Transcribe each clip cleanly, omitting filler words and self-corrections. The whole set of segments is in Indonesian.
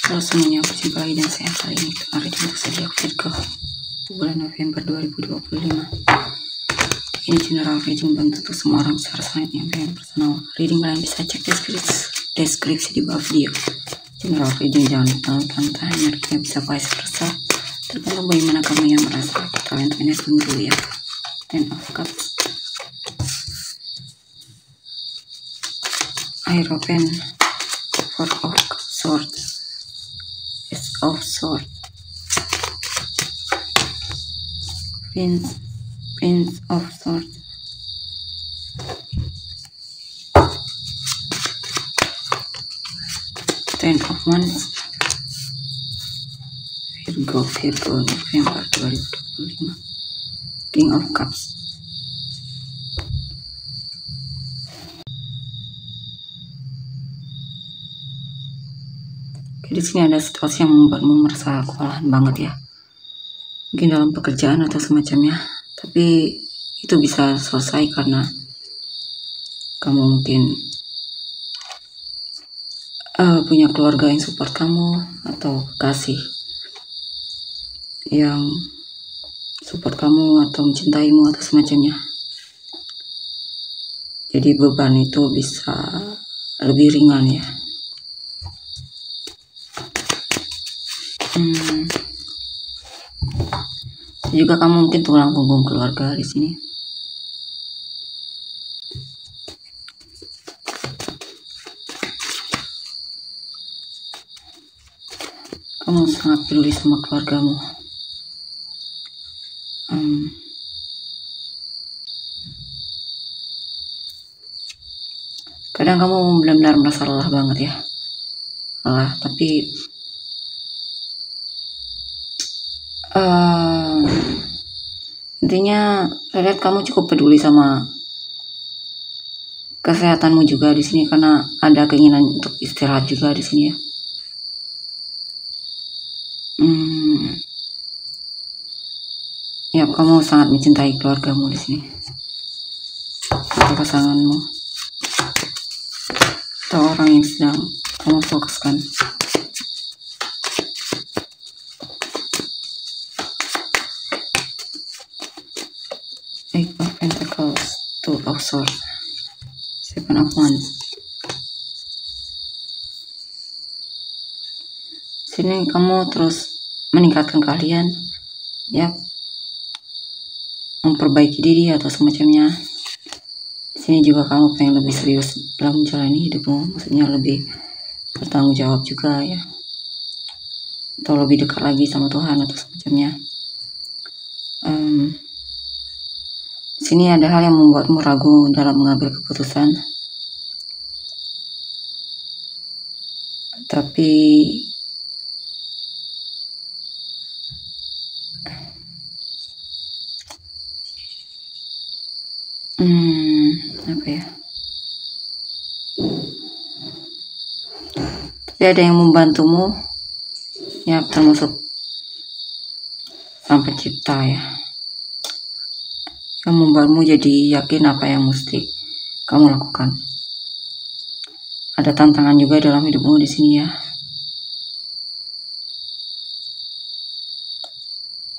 Halo semuanya, berjumpa lagi dengan saya kali ini. Hari ini untuk saja Virgo bulan November 2025. Ini general reading bantu untuk semua orang besar sign yang personal. Reading kalian bisa cek deskripsi di bawah video. General reading jangan lupa hanya yang bisa vice versa. Tergantung bagaimana kamu yang merasa. Kalian tanya dulu ya. Ten of Cups, Hierophant, Four of Swords, Ace of Swords, Prince of Swords, Ten of Wands, Virgo November 2025, King of Cups. Di sini ada situasi yang membuatmu merasa kewalahan banget ya. Mungkin dalam pekerjaan atau semacamnya. Tapi itu bisa selesai karena kamu mungkin punya keluarga yang support kamu atau kekasih yang support kamu atau mencintaimu atau semacamnya. Jadi beban itu bisa lebih ringan ya. Juga kamu mungkin tulang punggung keluarga di sini. Kamu sangat peduli sama keluargamu. Kadang kamu benar-benar merasa lelah banget ya. Lelah, tapi intinya saya lihat kamu cukup peduli sama kesehatanmu juga di sini karena ada keinginan untuk istirahat juga di sini ya. Ya, kamu sangat mencintai keluargamu di sini atau pasanganmu atau orang yang sedang kamu fokuskan. Eight of Pentacles, Two of Swords, Seven of Wands. Sini kamu terus meningkatkan kalian ya, memperbaiki diri atau semacamnya. Di sini juga kamu pengen lebih serius dalam menjalani hidupmu, maksudnya lebih bertanggung jawab juga ya, atau lebih dekat lagi sama Tuhan atau semacamnya. Di sini ada hal yang membuatmu ragu dalam mengambil keputusan, tapi apa ya? Tapi ada yang membantumu ya, termasuk Sang Pencipta ya, yang membuatmu jadi yakin apa yang mesti kamu lakukan. Ada tantangan juga dalam hidupmu di sini ya.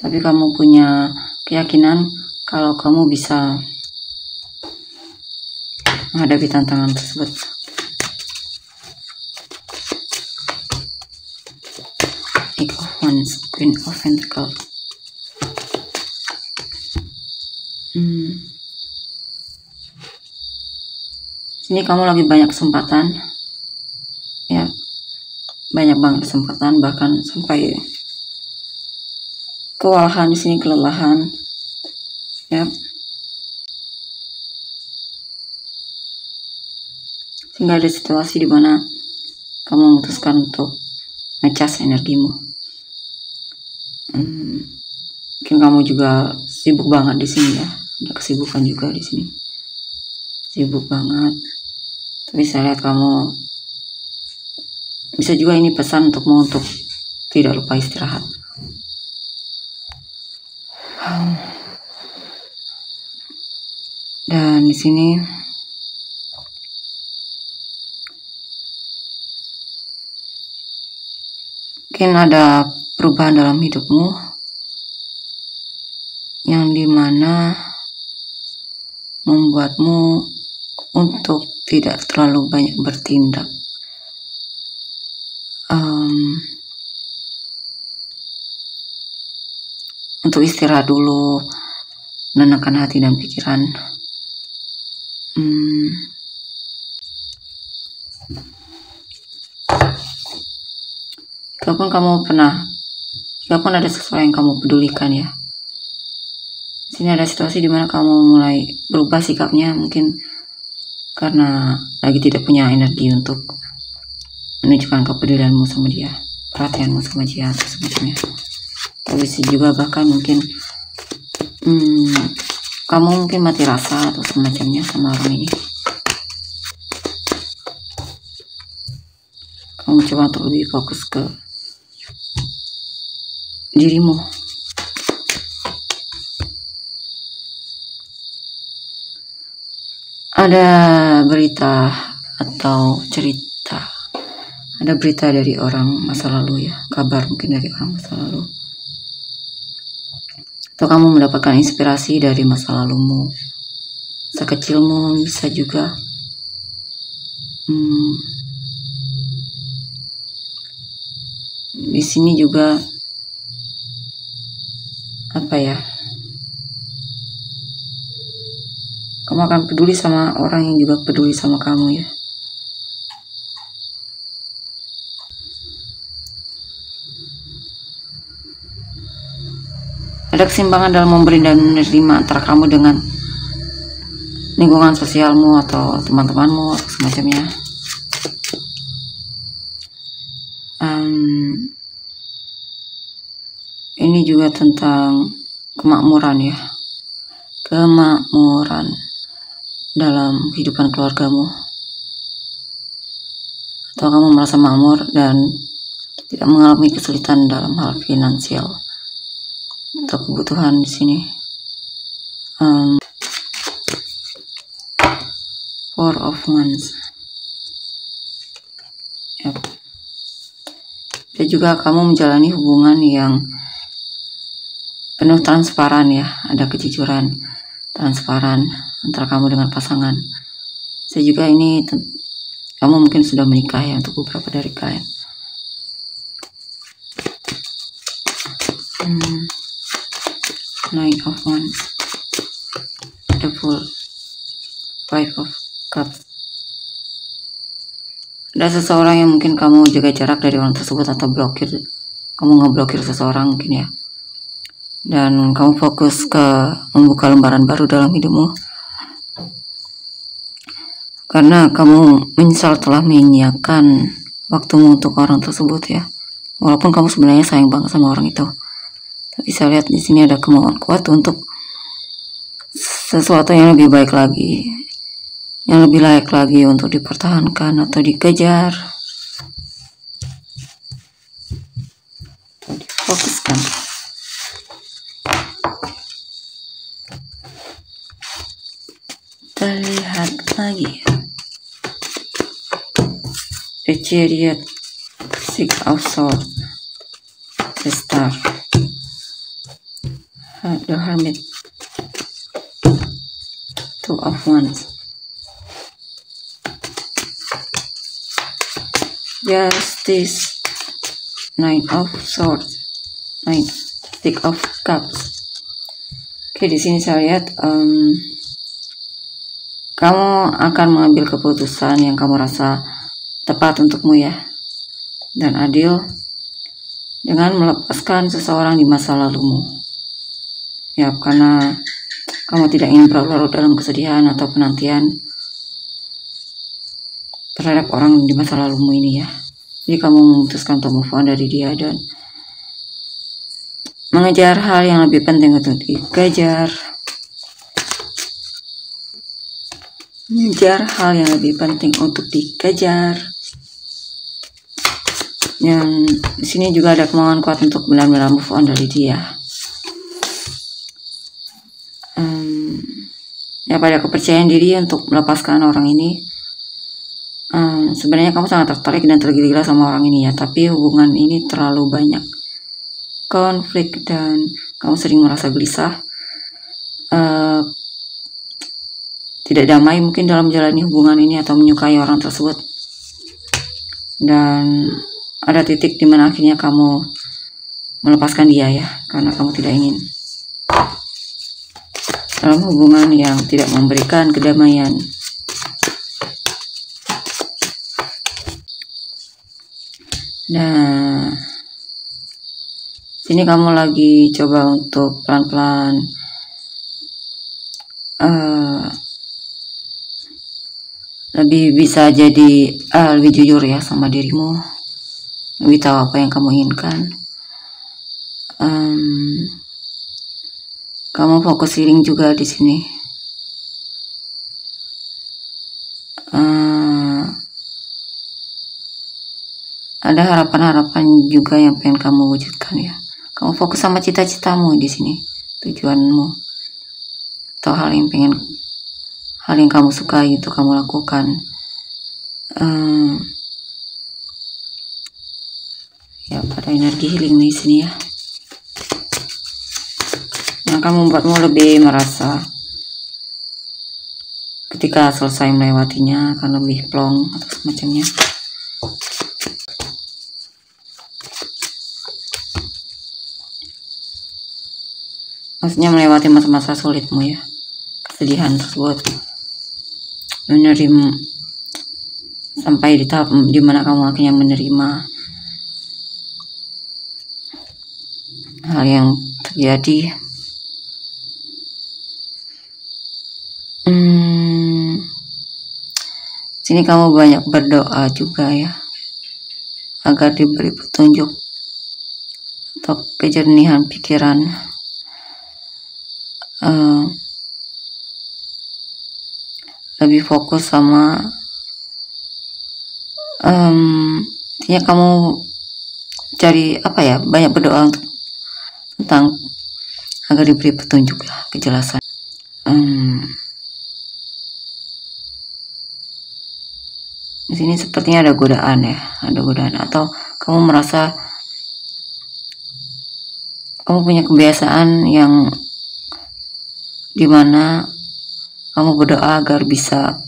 Tapi kamu punya keyakinan kalau kamu bisa menghadapi tantangan tersebut. Eight of Wands, Queen of Pentacles. Sini kamu lagi banyak kesempatan ya, banyak banget kesempatan, bahkan sampai kewalahan di sini, kelelahan ya, sehingga ada situasi di mana kamu memutuskan untuk ngecas energimu. Mungkin kamu juga sibuk banget di sini ya, ada kesibukan juga di sini, sibuk banget. Tapi saya lihat kamu bisa juga, ini pesan untukmu untuk tidak lupa istirahat. Dan di sini Mungkin ada perubahan dalam hidupmu yang dimana membuatmu untuk tidak terlalu banyak bertindak. Untuk istirahat dulu, menenangkan hati dan pikiran. Jikapun ada sesuatu yang kamu pedulikan ya, sini ada situasi dimana kamu mulai berubah sikapnya, mungkin karena lagi tidak punya energi untuk menunjukkan kepedulianmu sama dia, perhatianmu sama dia atau semacamnya. Tapi juga bahkan mungkin kamu mungkin mati rasa atau semacamnya sama orang ini. Kamu coba untuk lebih fokus ke dirimu. Ada berita atau cerita, ada berita dari orang masa lalu ya, kabar mungkin dari orang masa lalu, atau kamu mendapatkan inspirasi dari masa lalumu, masa kecilmu bisa juga. Di sini juga kamu akan peduli sama orang yang juga peduli sama kamu ya. Ada keseimbangan dalam memberi dan menerima antara kamu dengan lingkungan sosialmu atau teman-temanmu atau semacamnya. Ini juga tentang kemakmuran ya, kemakmuran dalam kehidupan keluargamu, atau kamu merasa makmur dan tidak mengalami kesulitan dalam hal finansial atau kebutuhan di sini. Four of Wands. Yep. Dan juga kamu menjalani hubungan yang penuh transparan ya, ada kejujuran, transparan antara kamu dengan pasangan. Saya juga ini kamu mungkin sudah menikah ya untuk beberapa dari kalian. Nine of Wands, the Fool, Five of Cups. Ada seseorang yang mungkin kamu jaga jarak dari orang tersebut atau blokir, kamu ngeblokir seseorang mungkin ya. Dan kamu fokus ke membuka lembaran baru dalam hidupmu, karena kamu menyesal telah menyanyiakan waktumu untuk orang tersebut ya. Walaupun kamu sebenarnya sayang banget sama orang itu, tapi saya lihat di sini ada kemauan kuat untuk sesuatu yang lebih baik lagi, yang lebih layak lagi untuk dipertahankan atau dikejar atau difokuskan. Kita lihat lagi The Chariot, Six of Swords, The Star, The Hermit, Two of Wands, Justice, Nine of Swords, Six of Cups. Oke, di sini saya lihat kamu akan mengambil keputusan yang kamu rasa tepat untukmu ya, dan adil, dengan melepaskan seseorang di masa lalumu ya, karena kamu tidak ingin berlarut dalam kesedihan atau penantian terhadap orang di masa lalumu ini ya. Jadi kamu memutuskan untuk move on dari dia dan mengejar hal yang lebih penting untuk dikejar. Mengejar hal yang lebih penting untuk dikejar. Yang di sini juga ada kemauan kuat untuk benar-benar move on dari dia. Ya, pada kepercayaan diri untuk melepaskan orang ini. Sebenarnya kamu sangat tertarik dan tergila-gila sama orang ini ya, tapi hubungan ini terlalu banyak konflik dan kamu sering merasa gelisah, tidak damai mungkin dalam menjalani hubungan ini atau menyukai orang tersebut. Dan ada titik dimana akhirnya kamu melepaskan dia ya, karena kamu tidak ingin dalam hubungan yang tidak memberikan kedamaian. Nah, sini kamu lagi coba untuk pelan-pelan lebih bisa jadi lebih jujur ya sama dirimu, lebih tahu apa yang kamu inginkan. Kamu fokus healing juga di sini. Ada harapan-harapan juga yang pengen kamu wujudkan ya. Kamu fokus sama cita-citamu di sini, tujuanmu, atau hal yang kamu sukai itu kamu lakukan. Ya, pada energi healing di sini ya. Yang kamu membuatmu lebih merasa ketika selesai melewatinya akan lebih plong atau semacamnya. Maksudnya melewati masa-masa sulitmu ya, kesedihan tersebut, menerima sampai di tahap dimana kamu akhirnya menerima hal yang terjadi. Sini kamu banyak berdoa juga ya, agar diberi petunjuk atau kejernihan pikiran. Lebih fokus sama intinya kamu cari apa ya, banyak berdoa untuk tentang agar diberi petunjuk ya, kejelasan. Di sini sepertinya ada godaan ya, atau kamu merasa kamu punya kebiasaan yang dimana kamu berdoa agar bisa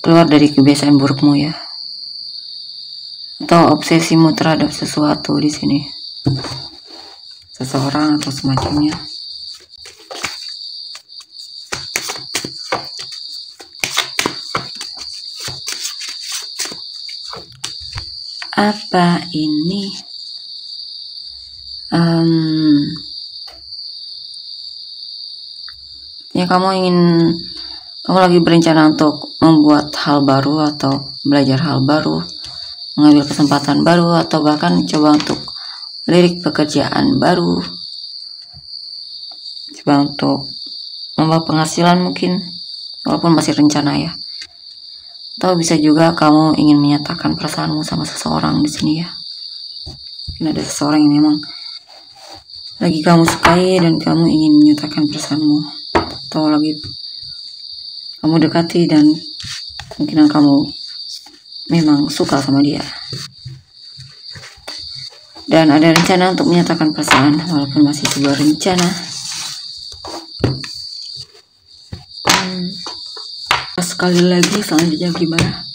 keluar dari kebiasaan burukmu ya, atau obsesimu terhadap sesuatu di sini, seseorang atau semacamnya. Apa ini? Ya, kamu lagi berencana untuk membuat hal baru atau belajar hal baru, mengambil kesempatan baru, atau bahkan coba untuk melirik pekerjaan baru, coba untuk membawa penghasilan mungkin, walaupun masih rencana ya. Atau bisa juga kamu ingin menyatakan perasaanmu sama seseorang di sini ya. Mungkin ada seseorang yang memang lagi kamu sukai dan kamu ingin menyatakan perasaanmu, atau lagi kamu dekati dan kemungkinan kamu memang suka sama dia dan ada rencana untuk menyatakan perasaan walaupun masih sebuah rencana. Sekali lagi selanjutnya gimana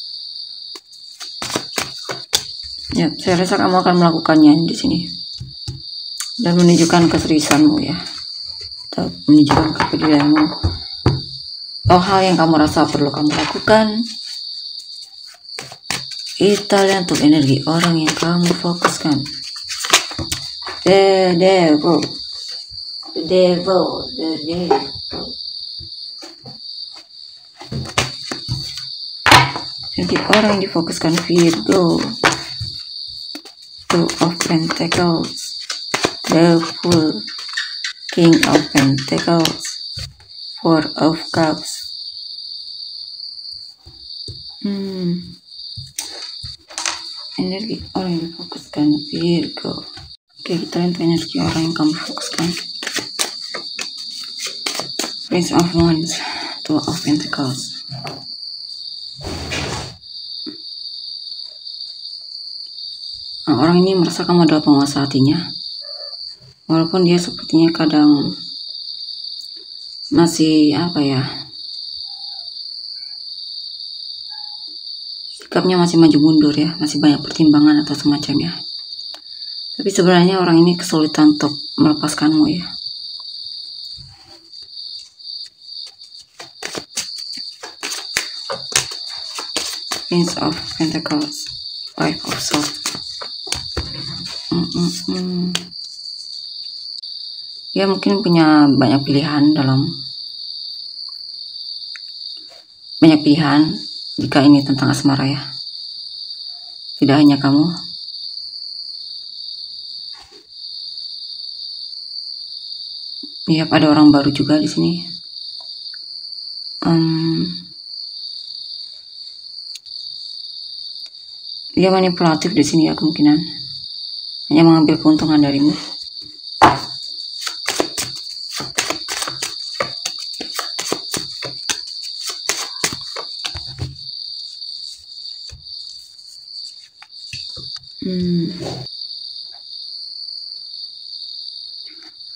ya, saya rasa kamu akan melakukannya di sini dan menunjukkan keseriusanmu ya, atau menunjukkan kepedulianmu atau hal yang kamu rasa perlu kamu lakukan. Kita lihat untuk energi orang yang kamu fokuskan. The devil. Energi orang yang difokuskan Virgo. Two of Pentacles, the Fool, King of Pentacles, Four of Cups. Energi orang yang difokuskan Virgo. Oke, kita lihat energi orang yang kamu fokuskan. Prince of Wands, Two of Pentacles. Nah, orang ini merasa kamu adalah penguasa hatinya, walaupun dia sepertinya kadang masih sikapnya masih maju mundur ya, masih banyak pertimbangan atau semacamnya. Tapi sebenarnya orang ini kesulitan untuk melepaskanmu ya. Prince of Pentacles, Five of Swords. Dia mungkin punya banyak pilihan jika ini tentang asmara ya. Tidak hanya kamu. Ya, ada orang baru juga di sini. Dia manipulatif di sini ya, kemungkinan hanya mengambil keuntungan darimu.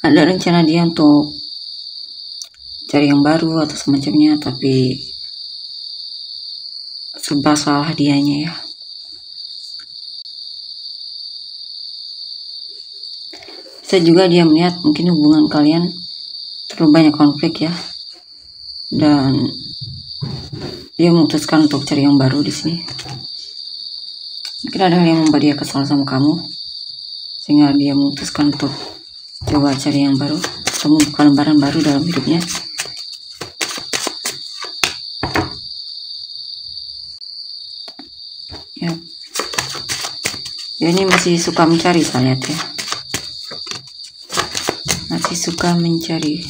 Ada rencana dia untuk cari yang baru atau semacamnya, tapi serba salah dianya ya. Bisa juga dia melihat mungkin hubungan kalian terlalu banyak konflik ya, dan dia memutuskan untuk cari yang baru di sini. Mungkin ada hal yang membuat dia kesal sama kamu, sehingga dia memutuskan untuk coba cari yang baru atau membuka lembaran baru dalam hidupnya. Ya, dia ini masih suka mencari, saya lihat ya. Masih suka mencari.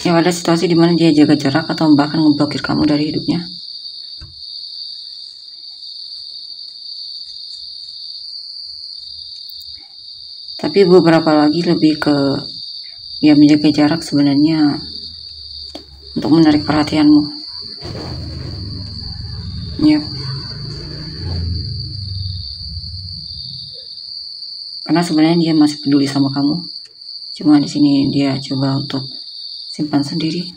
Ya, ada situasi dimana dia jaga jarak atau bahkan ngeblokir kamu dari hidupnya. Tapi beberapa lagi lebih ke dia menjaga jarak sebenarnya untuk menarik perhatianmu. Ya. Karena sebenarnya dia masih peduli sama kamu. Cuma di sini dia coba untuk simpan sendiri.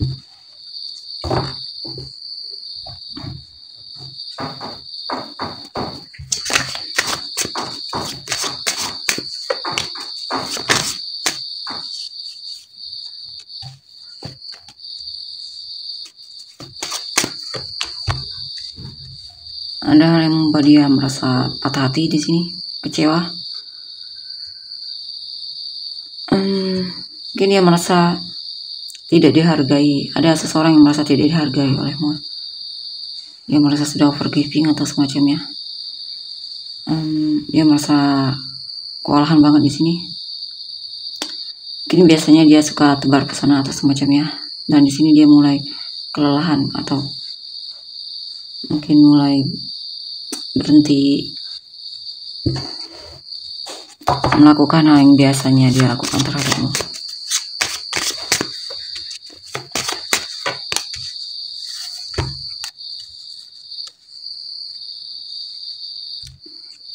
Ada hal yang membuat dia merasa patah hati di sini, kecewa. Mungkin dia merasa tidak dihargai. Ada seseorang yang merasa tidak dihargai olehmu. Dia merasa sudah overgiving atau semacamnya. Dia merasa kewalahan banget di sini. Mungkin biasanya dia suka tebar pesona atau semacamnya, dan di sini dia mulai kelelahan atau mungkin mulai berhenti melakukan hal yang biasanya dia lakukan terhadapmu.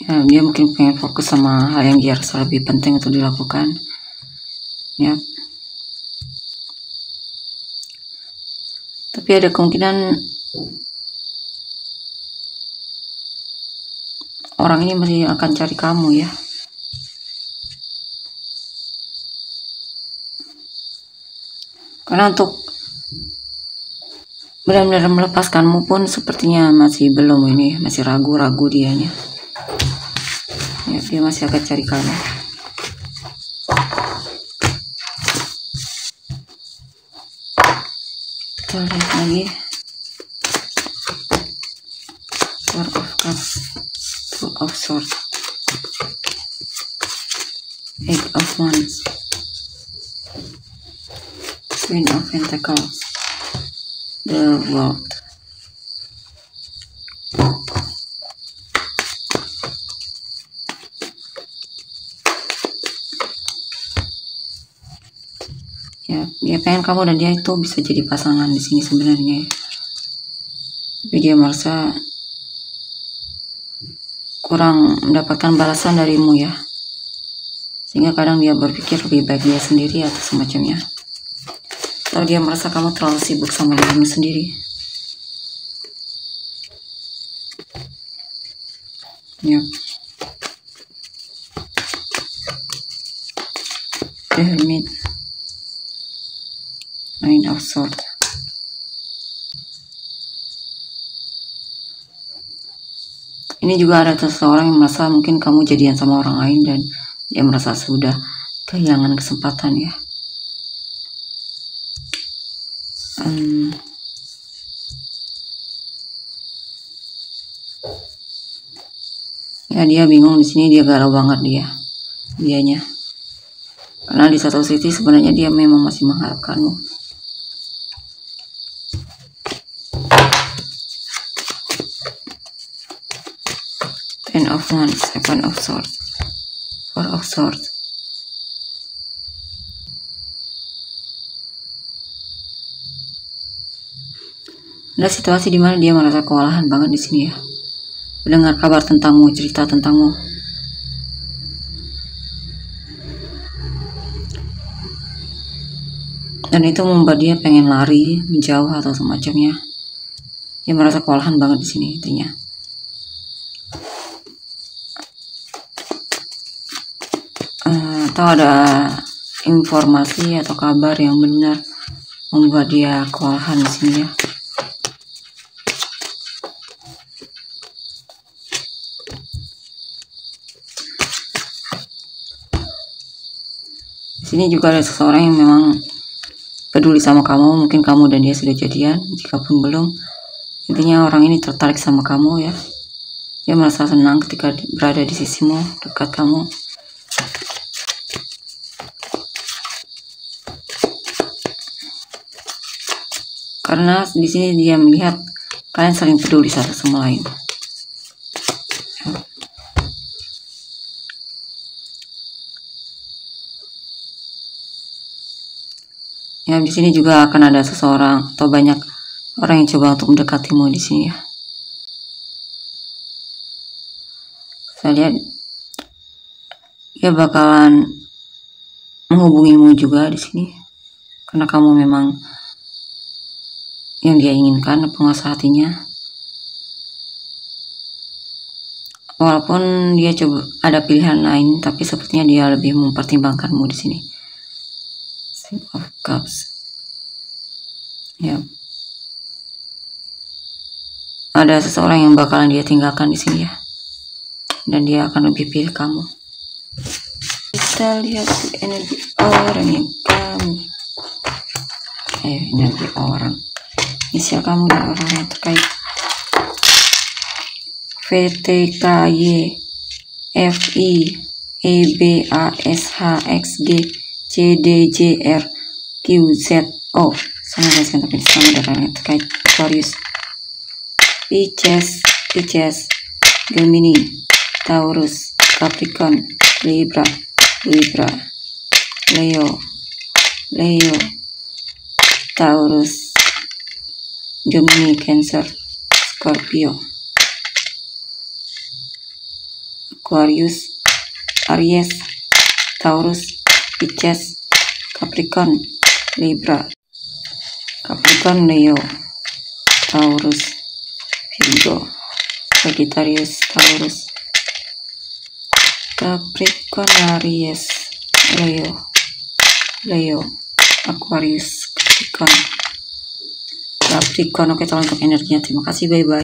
Ya, dia mungkin pengen fokus sama hal yang dia rasa lebih penting untuk dilakukan. Ya. Tapi ada kemungkinan orang ini masih akan cari kamu ya. Karena untuk benar-benar melepaskanmu pun sepertinya masih belum, ini masih ragu-ragu dianya. Ya, dia masih akan cari kamu. Kita lihat lagi. Four of Cups, Two of Swords, Eight of Wands, Queen of Pentacles, the World. Ya, dia pengen kamu dan dia itu bisa jadi pasangan di sini sebenarnya ya. Tapi dia merasa kurang mendapatkan balasan darimu ya, sehingga kadang dia berpikir lebih baik dia sendiri atau semacamnya, atau dia merasa kamu terlalu sibuk sama dirimu sendiri. Ya, The Hermit, Nine of Swords. Ini juga ada seseorang yang merasa mungkin kamu jadian sama orang lain dan dia merasa sudah kehilangan kesempatan ya. Ya dia bingung di sini, dia galau banget dianya. Karena di satu sisi sebenarnya dia memang masih mengharapkanmu. Ten of Wands, Seven of Swords, Four of Swords. Ada situasi di mana dia merasa kewalahan banget di sini ya. Mendengar kabar tentangmu, cerita tentangmu. Dan itu membuat dia pengen lari, menjauh atau semacamnya. Dia merasa kewalahan banget di sini intinya. Atau ada informasi atau kabar yang benar membuat dia kewalahan di sini ya. Di sini juga ada seseorang yang memang peduli sama kamu, mungkin kamu dan dia sudah jadian, jikapun belum. Intinya orang ini tertarik sama kamu ya. Dia merasa senang ketika berada di sisimu, dekat kamu. Karena di sini dia melihat kalian saling peduli satu sama lain. Ya, di sini juga akan ada seseorang atau banyak orang yang coba untuk mendekatimu di sini ya. Saya lihat dia bakalan menghubungimu juga di sini karena kamu memang yang dia inginkan, penguasa hatinya. Walaupun dia coba ada pilihan lain, tapi sepertinya dia lebih mempertimbangkanmu di sini. Six of Cups. Ya. Ada seseorang yang bakalan dia tinggalkan di sini ya. Dan dia akan lebih pilih kamu. Kita lihat energi orang yang kamu. Energi orang. Inisial kamu dan orang yang terkait. VTKY FI EBASHXG CDJR QZO. Sama guys kan, tapi sama dengan orang yang terkait. Aquarius, Pisces, Gemini, Taurus, Capricorn, Libra, Leo, Taurus, Gemini, Cancer, Scorpio, Aquarius, Aries, Taurus, Pisces, Capricorn, Libra, Capricorn, Leo, Taurus, Virgo, Sagittarius, Taurus, Capricorn, Aries, Leo, Aquarius, Capricorn. Oke, tolong untuk energinya. Terima kasih, bye-bye.